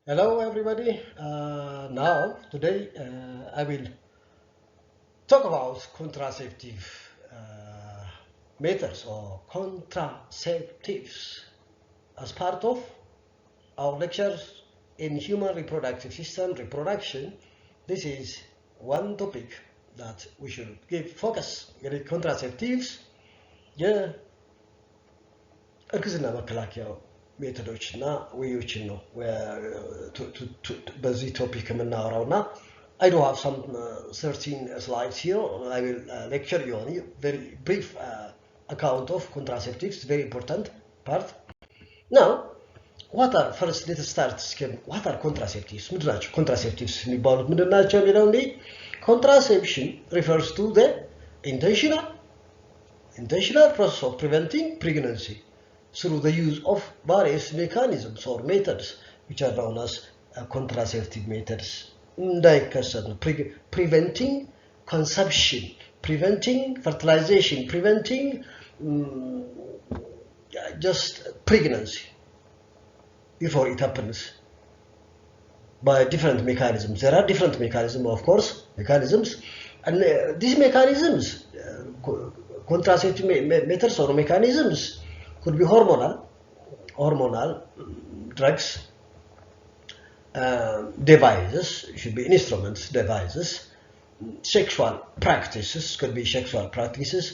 Hello, everybody. Today, I will talk about contraceptive methods or contraceptives as part of our lectures in human reproductive system reproduction. This is one topic that we should give focus. contraceptives, የእርግዝና መከላከያ ሜቶዶች እና ወዮችን ነው በዚህ ቶፒክ የምናወራውና I do have some 13 slides here. I will lecture you on a very brief account of contraceptives, very important part. Now, let's start. What are contraceptives? Contraceptives contraception refers to the intentional process of preventing pregnancy through the use of various mechanisms or methods which are known as contraceptive methods. Preventing conception, preventing fertilization, preventing just pregnancy before it happens by different mechanisms. There are different mechanisms, of course, and these mechanisms, contraceptive methods or mechanisms, could be hormonal drugs, devices, should be instruments, devices, sexual practices, could be sexual practices,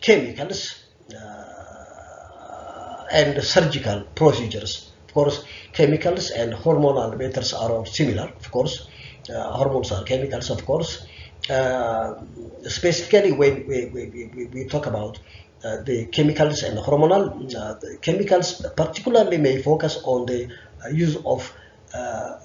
chemicals, and surgical procedures. Of course, chemicals and hormonal methods are all similar, of course. Hormones are chemicals, of course. Specifically, when we talk about the chemicals and hormonal, the chemicals particularly may focus on the use of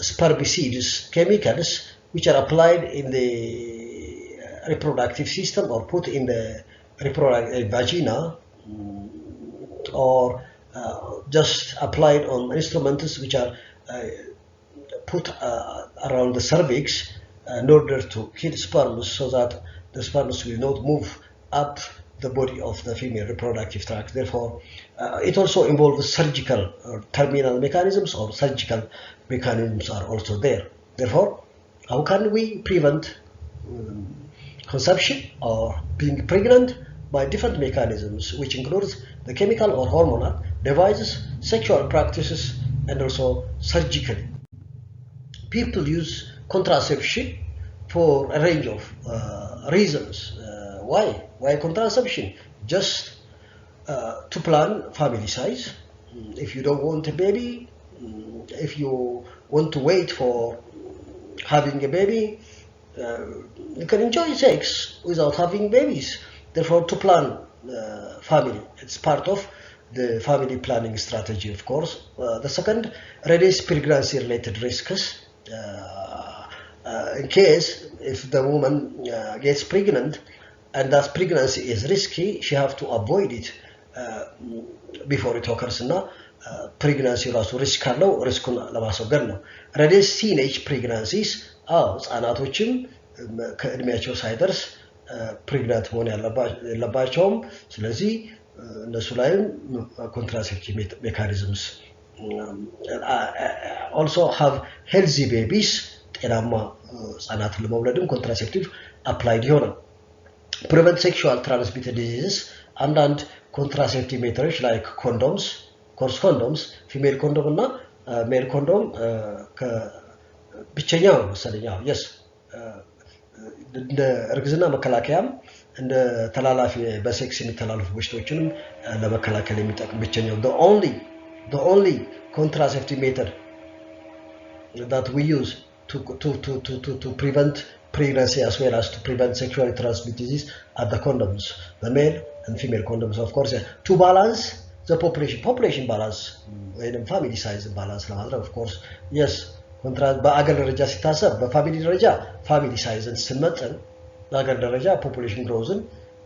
spermicides, chemicals which are applied in the reproductive system or put in the reproductive vagina or just applied on instruments which are put around the cervix in order to kill sperms so that the sperms will not move up the body of the female reproductive tract. Therefore, it also involves surgical terminal mechanisms or surgical mechanisms are also there. Therefore, how can we prevent conception or being pregnant? By different mechanisms, which includes the chemical or hormonal devices, sexual practices, and also surgically. People use contraception for a range of reasons. Why contraception? Just to plan family size. If you don't want a baby, if you want to wait for having a baby, you can enjoy sex without having babies. Therefore, to plan family, it's part of the family planning strategy, of course. The second, reduce pregnancy-related risks. In case if the woman gets pregnant and that pregnancy is risky, she have to avoid it before it occurs. Pregnancy also risk አለው ሪስኩን ለማስወገድ ነው። reduce teenage pregnancies ህጻናቶችም ከእድሜያቸው ሳይደርስ ፕሬግናንት መሆን ያለባቸውም። ስለዚህ እነሱ ላይም contraceptive mechanisms also have healthy babies, ጤናማ ህጻናትን ለመውለድም contraceptive applied ይሆናል። prevent sexual transmitted diseases, አንዳንድ contraceptive methods like condoms, course condoms, female condom እና male condom ብቸኛው መሰለኝ yes እንደ እርግዝና መከላከያም እንደ ተላላፊ በሴክስ የሚተላለፉ በሽታዎችንም ለመከላከል የሚጠቅም ብቸኛው the only contraceptive method that we use to prevent pregnancy as well as to prevent sexually transmitted disease are the condoms, the male and female condoms, of course, to balance the population balance ወይንም family size balance ለማድረግ of course yes በአገር ደረጃ ሲታሰብ በፋሚሊ ደረጃ ፋሚሊ ሳይዝን ስንመጥን በአገር ደረጃ ፖፑሌሽን ግሮዝን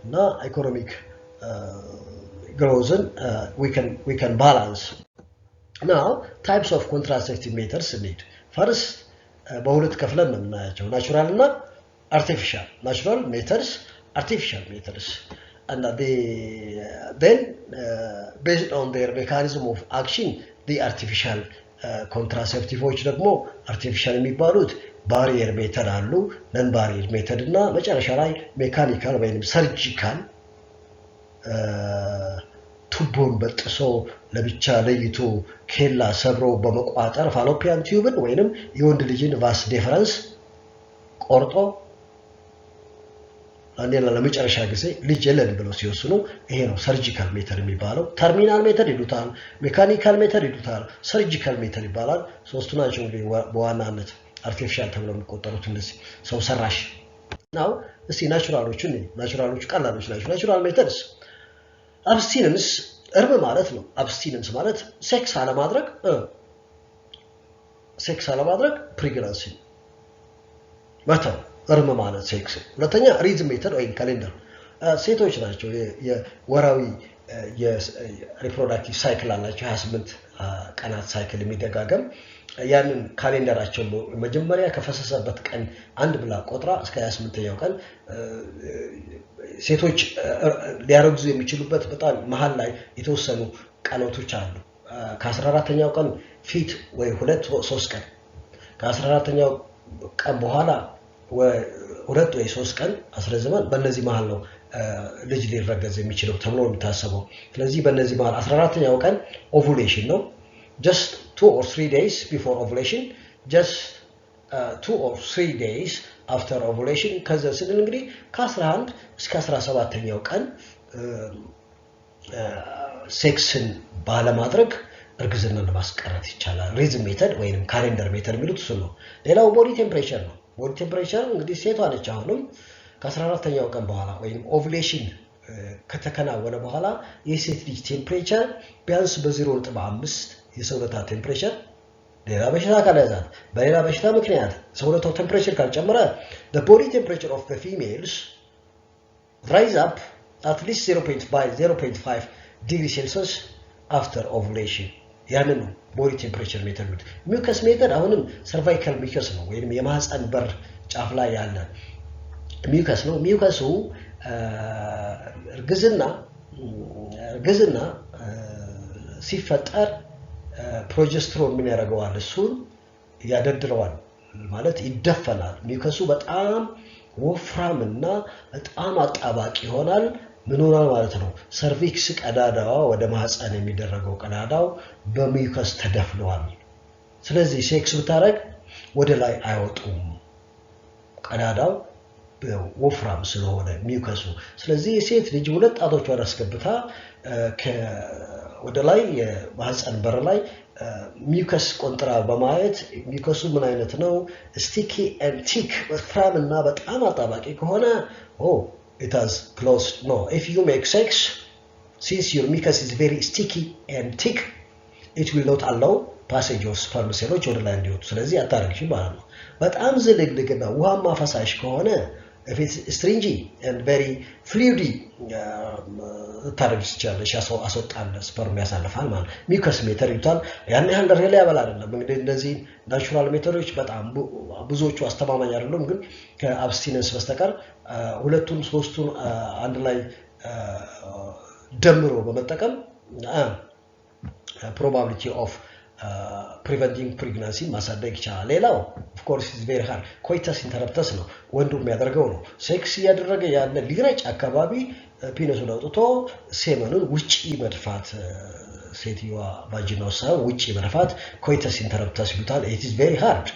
እና ኢኮኖሚክ ግሮዝን we can balance. Now, types of contraceptive methods need. First, በሁለት ከፍለን ነው የምናያቸው ናቹራል እና artificial. Natural methods, artificial methods. And then based on their mechanism of action, the artificial ኮንትራሴፕቲቮች ደግሞ አርቲፊሻል የሚባሉት ባሪየር ሜተድ አሉ፣ ነን ባሪየር ሜተድ እና መጨረሻ ላይ ሜካኒካል ወይም ሰርጂካል ቱቦን በጥሶ ለብቻ ለይቶ ኬላ ሰብሮ በመቋጠር ፋሎፒያን ቲዩብን ወይንም የወንድ ልጅን ቫስ ዴፈረንስ ቆርጦ አንዴና ለመጨረሻ ጊዜ ልጅ የለን ብለው ሲወስኑ ይሄ ነው ሰርጂካል ሜተድ የሚባለው። ተርሚናል ሜተድ ይሉታል፣ ሜካኒካል ሜተድ ይሉታል፣ ሰርጂካል ሜተድ ይባላል። ሶስቱ ናቸው እንግዲህ በዋናነት አርቲፊሻል ተብለው የሚቆጠሩት እነዚህ ሰው ሰራሽ ነው። እስቲ ናቹራሎቹን ናቹራሎቹ ቀላሎች ናቸው። ናቹራል ሜተድስ አብስቲነንስ እርም ማለት ነው። አብስቲነንስ ማለት ሴክስ አለማድረግ ፕሬግናንሲ መተው እርም ማለት ሴክስ። ሁለተኛ ሪዝም ሜተድ ወይም ካሌንደር ሴቶች ናቸው የወራዊ የሪፕሮዳክቲቭ ሳይክል አላቸው 28 ቀናት ሳይክል የሚደጋገም ያንን ካሌንደራቸው መጀመሪያ ከፈሰሰበት ቀን አንድ ብላ ቆጥራ እስከ 28ኛው ቀን ሴቶች ሊያረግዙ የሚችሉበት በጣም መሃል ላይ የተወሰኑ ቀናቶች አሉ። ከ14ኛው ቀን ፊት ወይ 2-3 ቀን ከ14ኛው ቀን በኋላ ወይ 2 ወይ 3 ቀን አስረዝመን በእነዚህ መሃል ነው ልጅ ሊረገዝ የሚችለው ተብሎ የሚታሰበው። ስለዚህ በእነዚህ መሃል 14ኛው ቀን ኦቭዩሌሽን ነው። just 2 or 3 days before ovulation, just 2 or 3 days after ovulation ከዛ ስንል እንግዲህ ከ11 እስከ 17ኛው ቀን ሴክስን ባለማድረግ እርግዝናን ማስቀረት ይቻላል። ሪዝም ሜተድ ወይንም ካሌንደር ሜተድ የሚሉት እሱ ነው። ሌላው ቦዲ ቴምፕሬቸር ነው። ቦዲ ቴምፕሬቸር እንግዲህ ሴቷ ነች አሁንም ከ14ኛው ቀን በኋላ ወይም ኦቭዩሌሽን ከተከናወነ በኋላ የሴት ልጅ ቴምፕሬቸር ቢያንስ በ0.5 የሰውነቷ ቴምፕሬቸር ሌላ በሽታ ካልያዛት በሌላ በሽታ ምክንያት ሰውነቷ ቴምፕሬቸር ካልጨመረ the body temperature of the females rise up at least 0.5 degree Celsius after ovulation ያንን ነው ቦዲ ቴምፕሬቸር ሜተድ ነው። ሚውከስ ሜተድ አሁንም ሰርቫይካል ሚውከስ ነው ወይንም የማህፀን በር ጫፍ ላይ ያለ ሚውከስ ነው። ሚውከሱ እርግዝና ሲፈጠር ፕሮጀስትሮን ምን ያደርገዋል? እሱን ያደድረዋል ማለት ይደፈናል። ሚውከሱ በጣም ወፍራምና በጣም አጣባቂ ይሆናል። ምን ሆናል ማለት ነው? ሰርቪክስ ቀዳዳዋ ወደ ማህፀን የሚደረገው ቀዳዳው በሚውከስ ተደፍኗል። ስለዚህ ሴክስ ብታረግ ወደ ላይ አይወጡም ቀዳዳው ወፍራም ስለሆነ ሚውከሱ። ስለዚህ የሴት ልጅ ሁለት ጣቶቿን አስገብታ ወደ ላይ የማህፀን በር ላይ ሚውከስ ቆንጥራ በማየት ሚውከሱ ምን አይነት ነው? ስቲኪ and thick ወፍራም እና በጣም አጣባቂ ከሆነ it has closed. No, if you make sex, since your mucus is very sticky and thick, it will not allow passage of sperm cells ወደ ላይ እንዲወጡ። ስለዚህ አታረግሽም ማለት ነው። በጣም ዝልግልግና ውሃማ ፈሳሽ ከሆነ if it's stringy and very fluidy ታረግሽ ይችላልሽ አስወጣለ ስፐርም ያሳልፋል ማለት ሚውከስ ሜተር ይታል። ያን ያህል ደረጃ ላይ ያበላ አይደለም። እንግዲህ እንደዚህ ናቹራል ሜተዶች በጣም ብዙዎቹ አስተማማኝ አይደሉም፣ ግን ከአብስቲነንስ በስተቀር ሁለቱን ሶስቱን አንድ ላይ ደምሮ በመጠቀም probability of preventing pregnancy ማሳደግ ይቻላል። ሌላው of course is very hard coitus interruptus ነው። ወንዱ የሚያደርገው ነው። ሴክስ ያደረገ ያለ ሊረጭ አካባቢ ፒነሱን አውጥቶ ሴመኑን ውጪ መድፋት፣ ሴትዮዋ ቫጂናው ሳይሆን ውጪ መድፋት coitus interruptus ይሉታል። it is very hard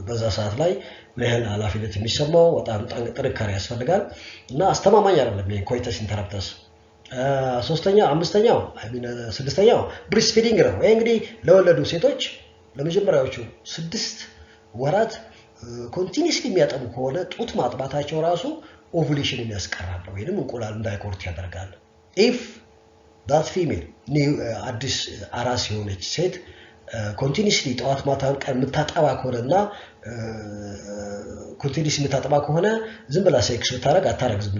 በዛ ሰዓት ላይ ምን ያህል ኃላፊነት የሚሰማው በጣም ጥንካሬ ያስፈልጋል እና አስተማማኝ አይደለም ይሄ coitus interruptus። ስድስተኛው ብሪስት ፊዲንግ ነው። ይሄ እንግዲህ ለወለዱ ሴቶች ለመጀመሪያዎቹ 6 ወራት ኮንቲኒስሊ የሚያጠቡ ከሆነ ጡት ማጥባታቸው ራሱ ኦቭዩሌሽንን ያስቀራል ወይንም እንቁላል እንዳይቆርጥ ያደርጋል። if that female አዲስ አራስ የሆነች ሴት ኮንቲኒስሊ ጠዋት ማታ ቀን የምታጠባ ከሆነና ኮንቲኒስሊ የምታጠባ ከሆነ ዝም ብላ ሴክስ ብታረግ አታረግዝም።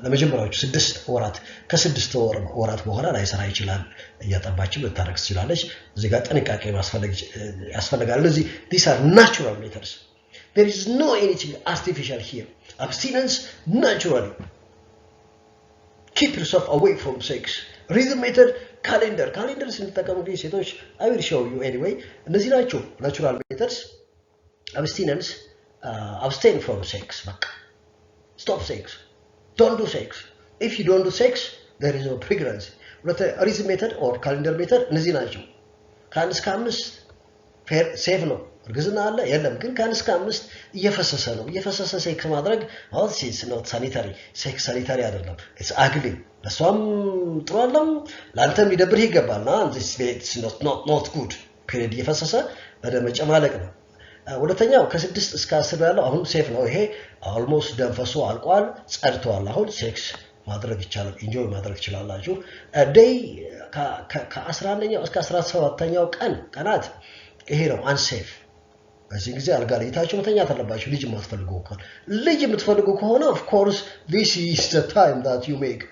ለመጀመሪያዎቹ 6 ወራት ከ6 ወራት በኋላ ላይ ሰራ ይችላል። እያጠባችም ልታረግ ትችላለች። እዚህ ጋር ጥንቃቄ ያስፈልጋል። እነዚህ these are natural methods. There is no anything artificial here. Abstinence naturally. Keep yourself away from sex. Rhythm method ካሌንደር ስንጠቀም እንግዲህ ሴቶች I will show you anyway እነዚህ ናቸው ናቹራል ሜተድስ abstinence abstain from sex በቃ stop sex don't do sex if you don't do sex there is no pregnancy rhythm method or calendar method እነዚህ ናቸው ከአንድ እስከ 5 ሴፍ ነው እርግዝና አለ የለም ግን ከአንድ እስከ 5 እየፈሰሰ ሴክስ ማድረግ አሁን ሲስ not sanitary ሴክስ ሳኒታሪ አይደለም it's ugly ለሷም ጥሩ አይደለም ላንተም ሊደብርህ ይገባልና this is not good period እየፈሰሰ ወደ መጨማለቅ ነው ሁለተኛው ከ6 እስከ 10 ያለው አሁን ሴፍ ነው ይሄ almost ደንፈሱ አልቋል ጸድቷል አሁን ሴክስ ማድረግ ይቻላል ኢንጆይ ማድረግ ይችላልላችሁ ዴይ ከ11ኛው እስከ 17ኛው ቀናት ይሄ ነው unsafe በዚህ ጊዜ አልጋ ላይ ታችሁ መተኛት አለባችሁ ልጅ የምትፈልጉ ከሆነ of course this is the time that you make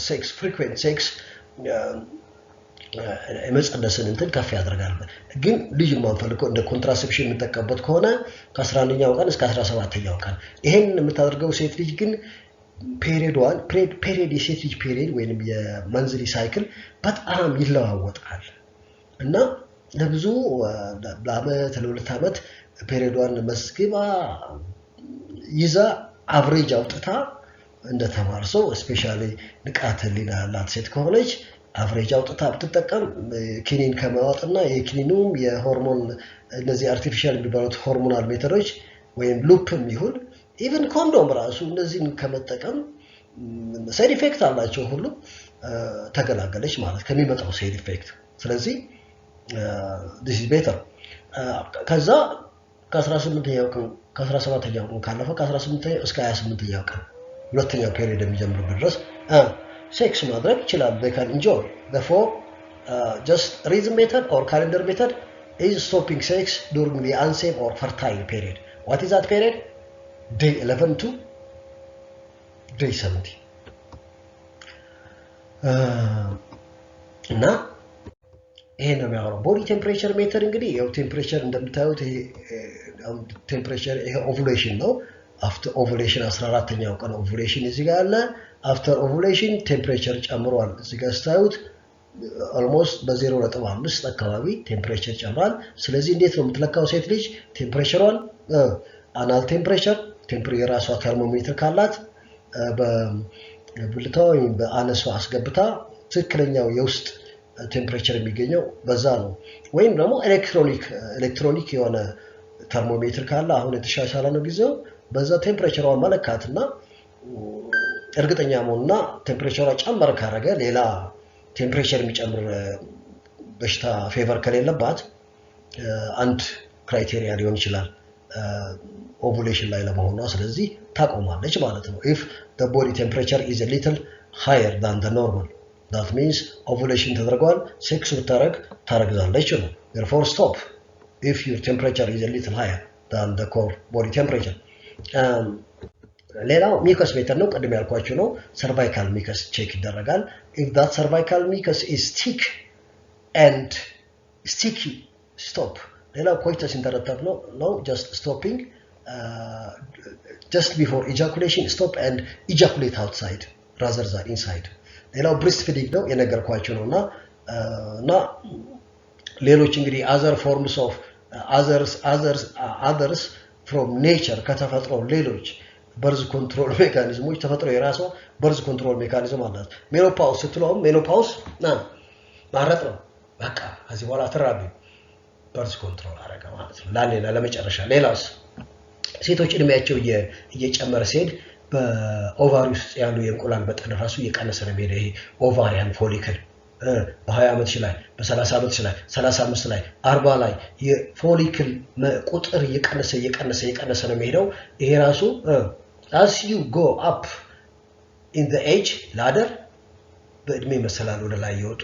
sex frequent sex መጸነስን እንትን ከፍ ያደርጋል ግን ልጅ የማንፈልገው እንደ ኮንትራሴፕሽን የምንጠቀምበት ከሆነ ከ11ኛው ቀን እስከ 17ኛው ቀን ይሄን የምታደርገው ሴት ልጅ ግን ፔሪድ የሴት ልጅ ፔሪድ ወይንም የመንዝሊ ሳይክል በጣም ይለዋወጣል እና ለብዙ ለአመት ለሁለት አመት ፔሪዷን መስግባ ይዛ አቨሬጅ አውጥታ እንደተማርሰው ስፔሻሊ ንቃተ ህሊና ያላት ሴት ከሆነች አቨሬጅ አውጥታ ብትጠቀም ኪኒን ከማውጣትና የኪኒኑም የሆርሞን እነዚህ አርቲፊሻል የሚባሉት ሆርሞናል ሜተዶች ወይም ሉፕም ይሁን ኢቭን ኮንዶም ራሱ እነዚህን ከመጠቀም ሳይድ ኢፌክት አላቸው ሁሉ ተገላገለች ማለት ከሚመጣው ሳይድ ኢፌክት ስለዚህ this is better ከዛ ከ18ኛው ቀን ከ17ኛው ቀን ካለፈ ከ18ኛው እስከ 28ኛው ቀን ሁለተኛው ፔሪድ የሚጀምርበት ድረስ ሴክስ ማድረግ ይችላል they can enjoy therefore just rhythm method or calendar method is stopping sex during the unsafe or fertile period what is that period day 11 to day 70 እና ይሄ ነው የሚያወራው ቦዲ ቴምፕሬቸር ሜተር እንግዲህ ያው ቴምፕሬቸር እንደምታዩት ይሄ ቴምፕሬቸር ይሄ ኦቭዩሌሽን ነው after ovulation 14ኛው ቀን ovulation እዚህ ጋር አለ after ovulation ቴምፕሬቸር ጨምሯል እዚህ ጋር ስታዩት almost በ0.5 አካባቢ ቴምፕሬቸር ጨምሯል ስለዚህ እንዴት ነው የምትለካው ሴት ልጅ ቴምፕሬቸሯን አናል ቴምፕሬቸር የራሷ ተርሞሜትር ካላት በብልቷ ወይም በአነሷ አስገብታ ትክክለኛው የውስጥ ቴምፕሬቸር የሚገኘው በዛ ነው ወይም ደግሞ ኤሌክትሮኒክ የሆነ ተርሞሜትር ካለ አሁን የተሻሻለ ነው ጊዜው በዛ ቴምፕሬቸሯን መለካትና እርግጠኛ መሆንና ቴምፕሬቸሯ ጨመረ ካረገ ሌላ ቴምፕሬቸር የሚጨምር በሽታ ፌቨር ከሌለባት አንድ ክራይቴሪያ ሊሆን ይችላል ovulation ላይ ለመሆኗ ስለዚህ ታቆማለች ማለት ነው if the body temperature is a little higher than the normal that means ovulation ተደርጓል ሴክስ ብታረግ ታረግዛለች ነው therefore stop if your temperature is a little higher than the core body temperature ሌላው ሚከስ ሜተር ነው ቀድም ያልኳችሁ ነው cervical mucus ቼክ ይደረጋል if that cervical mucus is thick and sticky stop ሌላው coitus interrupted no just stopping just before ejaculation stop and ejaculate outside rather than inside ሌላው breastfeeding ነው የነገርኳችሁ ነውና ሌሎች እንግዲህ other forms of others from nature ከተፈጥሮ ሌሎች በርዝ ኮንትሮል ሜካኒዝሞች ተፈጥሮ የራሱ በርዝ ኮንትሮል ሜካኒዝም አላት ሜኖፓውስ ስትለው ሜኖፓውስ ማረጥ ነው በቃ ከዚህ በኋላ ተራቢ በርዝ ኮንትሮል አረጋ ማለት ነው ላሌላ ለመጨረሻ ሌላስ ሴቶች እድሜያቸው እየጨመረ ሲሄድ በኦቫሪ ውስጥ ያሉ የእንቁላል መጠን ራሱ እየቀነሰ ነው የሚሄደው ይሄ ኦቫሪያን ፎሊክል በ20 ዓመት ላይ በ30 ዓመት ላይ 35 ላይ 40 ላይ የፎሊክል ቁጥር እየቀነሰ ነው የሚሄደው ይሄ ራሱ as you go up in the age ladder በእድሜ መሰላል ወደ ላይ ይወጡ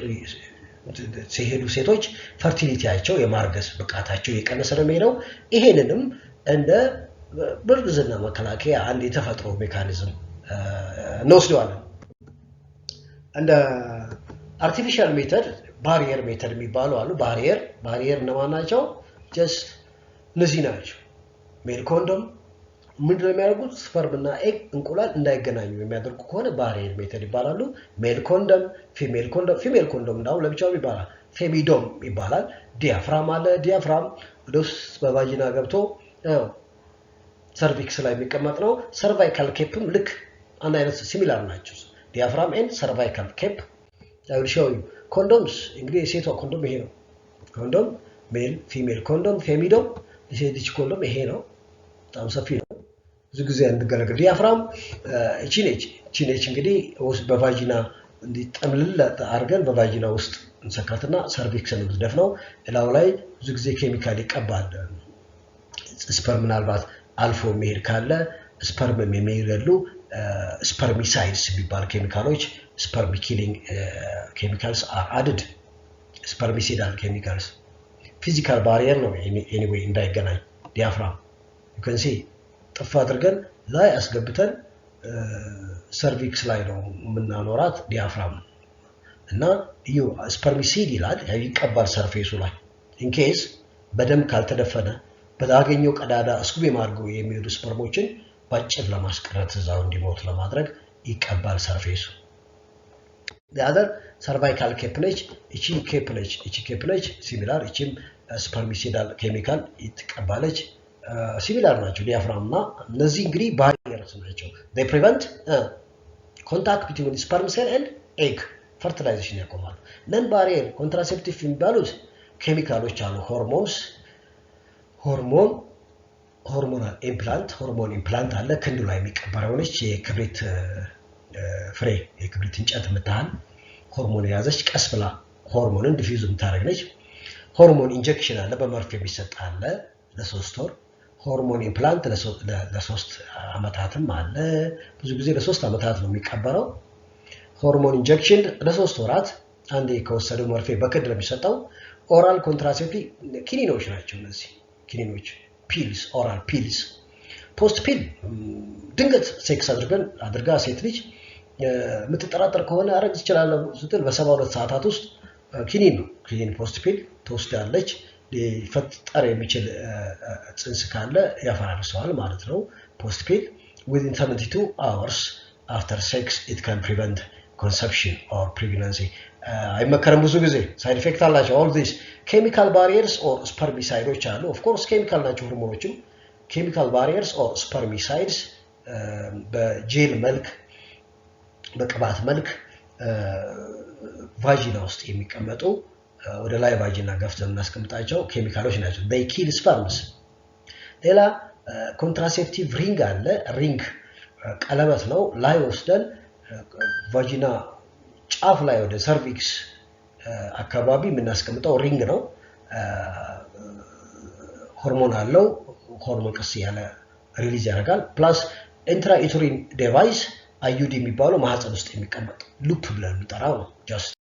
ሲሄዱ ሴቶች ፈርቲሊቲያቸው የማርገዝ ብቃታቸው እየቀነሰ ነው የሚሄደው ይሄንንም እንደ በርግዝና መከላከያ አንድ የተፈጥሮ ሜካኒዝም እንወስደዋለን እንደ artificial method barrier method የሚባሉ አሉ barrier እነማን ናቸው just እነዚህ ናቸው ሜል ኮንዶም ምንድነው የሚያደርጉት? ስፐርም እና ኤግ እንቁላል እንዳይገናኙ የሚያደርጉ ከሆነ ባሪየር ሜተድ ይባላሉ። ሜል ኮንደም፣ ፊሜል ኮንደም። ፊሜል ኮንደም እንዳው ለብቻው ይባላል፣ ፌሚዶም ይባላል። ዲያፍራም አለ። ዲያፍራም ወደ ውስጥ በቫጂና ገብቶ ሰርቪክስ ላይ የሚቀመጥ ነው። ሰርቫይካል ኬፕም ልክ አንድ አይነት ሲሚላር ናቸው። ዲያፍራም ኤንድ ሰርቫይካል ኬፕ ሾው ዩ። ኮንዶምስ እንግዲህ የሴቷ ኮንዶም ይሄ ነው። ኮንዶም ሜል ፊሜል ኮንዶም፣ ፌሚዶም የሴት ኮንዶም ይሄ ነው። በጣም ሰፊ ነው። ብዙ ጊዜ እንገለገል። ዲያፍራም እቺ ነች እንግዲህ በቫጂና እንዲጠምልል አድርገን በቫጂና ውስጥ እንሰካትና ሰርቪክስን እንድደፍነው እላው ላይ ብዙ ጊዜ ኬሚካል ይቀባል። ስፐርም ምናልባት አልፎ መሄድ ካለ ስፐርም የሚገሉ ስፐርሚሳይድስ የሚባሉ ኬሚካሎች ስፐርም ኪሊንግ ኬሚካልስ አር አድድ። ስፐርሚሲዳል ኬሚካልስ ፊዚካል ባሪየር ነው ኤኒዌይ እንዳይገናኝ ዲያፍራም you can see ጥፍ አድርገን ላይ አስገብተን ሰርቪክስ ላይ ነው የምናኖራት ዲያፍራም እና ስፐርሚሲድ ይላል ይቀባል ሰርፌሱ ላይ ኢንኬስ በደንብ ካልተደፈነ በታገኘው ቀዳዳ እስኩብ የማድረግ የሚሄዱ ስፐርሞችን ባጭር ለማስቀረት እዛው እንዲሞት ለማድረግ ይቀባል ሰርፌሱ። the other cervical cape ነች። እቺ ኬፕ ነች ሲሚላር። እቺም ስፐርሚሲዳል ኬሚካል ይተቀባለች። ሲሚላር ናቸው ዲያፍራም እና እነዚህ እንግዲህ ባሪየርስ ናቸው። they prevent contact between sperm cell and egg fertilization ያቆማሉ። ነን ባሪየር ኮንትራሴፕቲቭ የሚባሉት ኬሚካሎች አሉ። ሆርሞናል ኢምፕላንት አለ። ክንዱ ላይ የሚቀበረው ነች። የክብሪት ፍሬ የክብሪት እንጨት የምታህል ሆርሞን የያዘች ቀስ ብላ ሆርሞንን ዲፊውዝ የምታደርግ ነች። ሆርሞን ኢንጀክሽን አለ፣ በመርፌ የሚሰጥ አለ ለ3 ወር። ሆርሞን ኢምፕላንት ለ3 ዓመታትም አለ። ብዙ ጊዜ ለ3 ዓመታት ነው የሚቀበረው። ሆርሞን ኢንጀክሽን ለ3 ወራት አንዴ ከወሰደው መርፌ በክድ ነው የሚሰጠው። ኦራል ኮንትራሴፕቲቭ ኪኒኖች ናቸው እነዚህ ኪኒኖች። ፒልስ ኦራል ፒልስ። ፖስት ፒል ድንገት ሴክስ አድርጋ ሴት ልጅ የምትጠራጠር ከሆነ አረግዝ ይችላል ስትል በ72 ሰዓታት ውስጥ ኪኒን ፖስት ፒል ትወስዳለች። ሊፈጠር የሚችል ጽንስ ካለ ያፈራርሰዋል ማለት ነው። ፖስት ፒል within 72 hours after sex it can prevent conception or pregnancy አይመከርም። ብዙ ጊዜ ሳይድ ኢፌክት አላቸው። all these chemical barriers or spermicides አሉ። of course ኬሚካል ናቸው ሆርሞኖችም። chemical barriers or spermicides በጄል መልክ በቅባት መልክ ቫጂና ውስጥ የሚቀመጡ ወደ ላይ ቫጂና ገፍተን እናስቀምጣቸው ኬሚካሎች ናቸው። they kill sperms። ሌላ ኮንትራሴፕቲቭ ሪንግ አለ። ሪንግ ቀለበት ነው። ላይ ወስደን ቫጂና ጫፍ ላይ ወደ ሰርቪክስ አካባቢ የምናስቀምጠው ሪንግ ነው። ሆርሞን አለው። ሆርሞን ቀስ ያለ ሪሊዝ ያደርጋል። ፕላስ ኢንትራኢቱሪን ዲቫይስ አዩዲ የሚባለው ማህፀን ውስጥ የሚቀመጥ ሉፕ ብለን የምንጠራው ነው። ጀስት